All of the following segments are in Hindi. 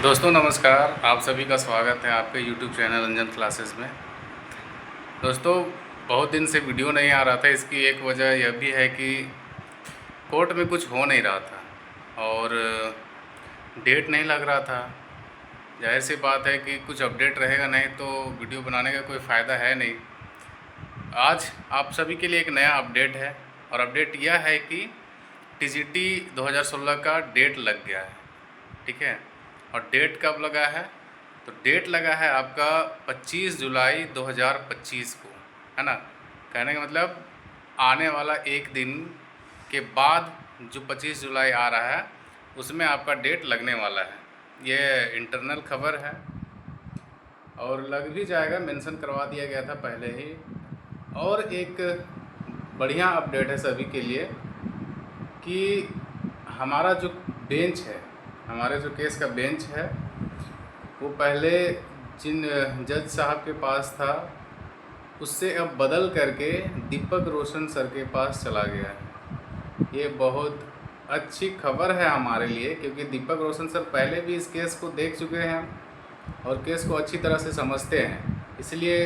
दोस्तों नमस्कार। आप सभी का स्वागत है आपके YouTube चैनल रंजन क्लासेस में। दोस्तों बहुत दिन से वीडियो नहीं आ रहा था, इसकी एक वजह यह भी है कि कोर्ट में कुछ हो नहीं रहा था और डेट नहीं लग रहा था। जाहिर सी बात है कि कुछ अपडेट रहेगा नहीं तो वीडियो बनाने का कोई फ़ायदा है नहीं। आज आप सभी के लिए एक नया अपडेट है और अपडेट यह है कि TGT 2016 का डेट लग गया है। ठीक है, और डेट कब लगा है? तो डेट लगा है आपका 25 जुलाई 2025 को, है ना। कहने का मतलब आने वाला एक दिन के बाद जो 25 जुलाई आ रहा है उसमें आपका डेट लगने वाला है। ये इंटरनल खबर है और लग भी जाएगा, मेंशन करवा दिया गया था पहले ही। और एक बढ़िया अपडेट है सभी के लिए कि हमारा जो बेंच है, हमारे जो केस का बेंच है, वो पहले जिन जज साहब के पास था उससे अब बदल करके दीपक रोशन सर के पास चला गया है। ये बहुत अच्छी खबर है हमारे लिए, क्योंकि दीपक रोशन सर पहले भी इस केस को देख चुके हैं और केस को अच्छी तरह से समझते हैं। इसलिए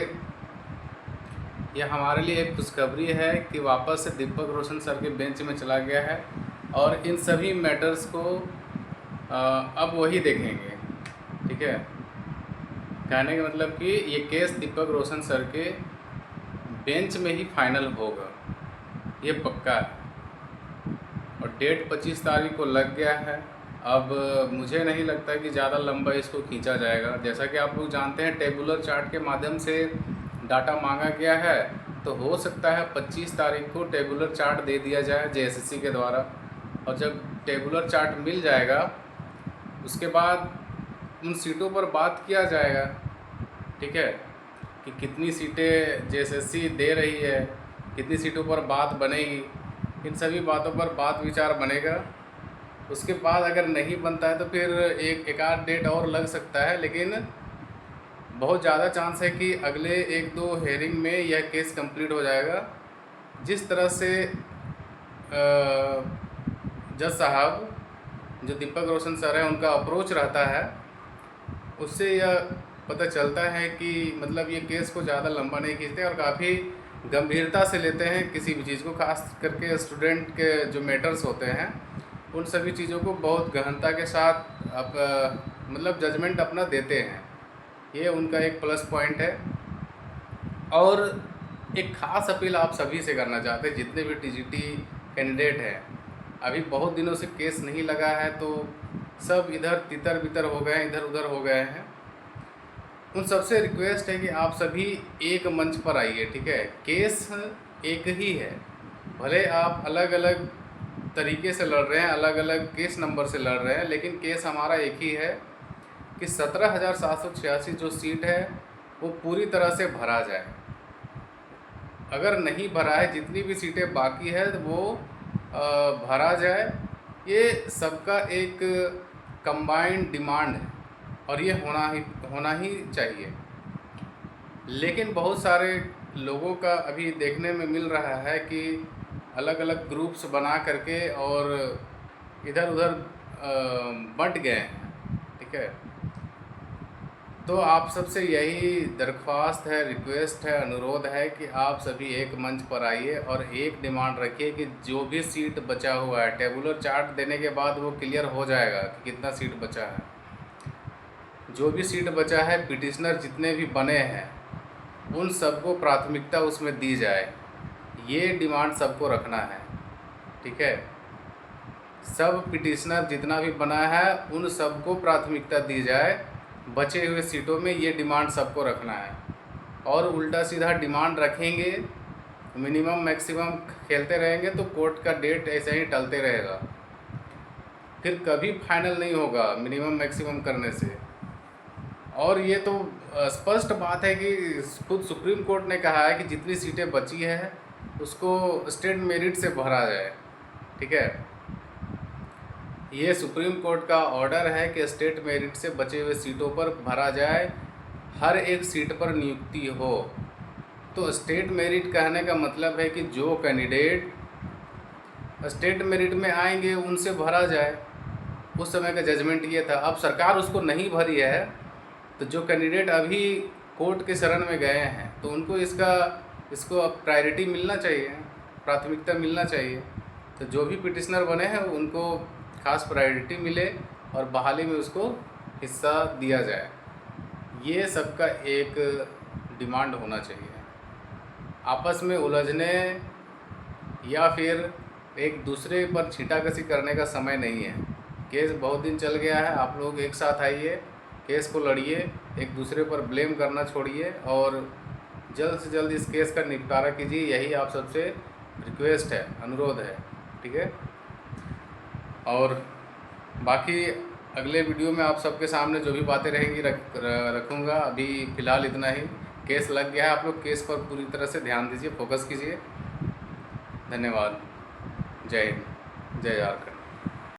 यह हमारे लिए एक खुशखबरी है कि वापस से दीपक रोशन सर के बेंच में चला गया है और इन सभी मैटर्स को अब वही देखेंगे। ठीक है, कहने का मतलब कि ये केस दीपक रोशन सर के बेंच में ही फाइनल होगा, ये पक्का है। और डेट 25 तारीख को लग गया है। अब मुझे नहीं लगता कि ज़्यादा लंबा इसको खींचा जाएगा। जैसा कि आप लोग जानते हैं, टेबुलर चार्ट के माध्यम से डाटा मांगा गया है, तो हो सकता है 25 तारीख को टेबुलर चार्ट दे दिया जाए JSSC के द्वारा। और जब टेबुलर चार्ट मिल जाएगा उसके बाद उन सीटों पर बात किया जाएगा। ठीक है, कि कितनी सीटें JSSC दे रही है, कितनी सीटों पर बात बनेगी, इन सभी बातों पर बात विचार बनेगा। उसके बाद अगर नहीं बनता है तो फिर एक आध डेट और लग सकता है, लेकिन बहुत ज़्यादा चांस है कि अगले एक दो हेयरिंग में यह केस कंप्लीट हो जाएगा। जिस तरह से जज साहब जो दीपक रोशन सर हैं उनका अप्रोच रहता है, उससे यह पता चलता है कि मतलब ये केस को ज़्यादा लंबा नहीं खींचते और काफ़ी गंभीरता से लेते हैं किसी भी चीज़ को। खास करके स्टूडेंट के जो मैटर्स होते हैं उन सभी चीज़ों को बहुत गहनता के साथ मतलब जजमेंट अपना देते हैं। ये उनका एक प्लस पॉइंट है। और एक ख़ास अपील आप सभी से करना चाहते हैं, जितने भी TGT कैंडिडेट हैं, अभी बहुत दिनों से केस नहीं लगा है तो सब इधर तितर बितर हो गए हैं, इधर उधर हो गए हैं। उन सबसे रिक्वेस्ट है कि आप सभी एक मंच पर आइए। ठीक है, केस एक ही है, भले आप अलग अलग तरीके से लड़ रहे हैं, अलग अलग केस नंबर से लड़ रहे हैं, लेकिन केस हमारा एक ही है कि 17,786 जो सीट है वो पूरी तरह से भरा जाए। अगर नहीं भरा है, जितनी भी सीटें बाकी है वो भरा जाए। ये सबका एक कंबाइंड डिमांड है और ये होना ही चाहिए। लेकिन बहुत सारे लोगों का अभी देखने में मिल रहा है कि अलग अलग ग्रुप्स बना करके और इधर उधर बंट गए हैं। ठीक है, तो आप सबसे यही दरख्वास्त है, रिक्वेस्ट है, अनुरोध है कि आप सभी एक मंच पर आइए और एक डिमांड रखिए कि जो भी सीट बचा हुआ है, टेबुलर चार्ट देने के बाद वो क्लियर हो जाएगा कि कितना सीट बचा है। जो भी सीट बचा है, पिटिशनर जितने भी बने हैं उन सबको प्राथमिकता उसमें दी जाए, ये डिमांड सबको रखना है। ठीक है, सब पिटिशनर जितना भी बना है उन सबको प्राथमिकता दी जाए बचे हुए सीटों में, ये डिमांड सबको रखना है। और उल्टा सीधा डिमांड रखेंगे, मिनिमम मैक्सिमम खेलते रहेंगे तो कोर्ट का डेट ऐसे ही टलते रहेगा, फिर कभी फाइनल नहीं होगा मिनिमम मैक्सिमम करने से। और ये तो स्पष्ट बात है कि खुद सुप्रीम कोर्ट ने कहा है कि जितनी सीटें बची है उसको स्टेट मेरिट से भरा जाए। ठीक है, ये सुप्रीम कोर्ट का ऑर्डर है कि स्टेट मेरिट से बचे हुए सीटों पर भरा जाए, हर एक सीट पर नियुक्ति हो। तो स्टेट मेरिट कहने का मतलब है कि जो कैंडिडेट स्टेट मेरिट में आएंगे उनसे भरा जाए, उस समय का जजमेंट ये था। अब सरकार उसको नहीं भरी है, तो जो कैंडिडेट अभी कोर्ट के शरण में गए हैं तो उनको इसको अब प्रायोरिटी मिलना चाहिए, प्राथमिकता मिलना चाहिए। तो जो भी पिटिशनर बने हैं उनको खास प्रायोरिटी मिले और बहाली में उसको हिस्सा दिया जाए, ये सबका एक डिमांड होना चाहिए। आपस में उलझने या फिर एक दूसरे पर छींटाकशी करने का समय नहीं है। केस बहुत दिन चल गया है, आप लोग एक साथ आइए, केस को लड़िए, एक दूसरे पर ब्लेम करना छोड़िए और जल्द से जल्द इस केस का निपटारा कीजिए। यही आप सबसे रिक्वेस्ट है, अनुरोध है, ठीक है। और बाकी अगले वीडियो में आप सबके सामने जो भी बातें रहेंगी रखूँगा। अभी फ़िलहाल इतना ही। केस लग गया है, आप लोग केस पर पूरी तरह से ध्यान दीजिए, फोकस कीजिए। धन्यवाद। जय हिंद, जय झारखंड।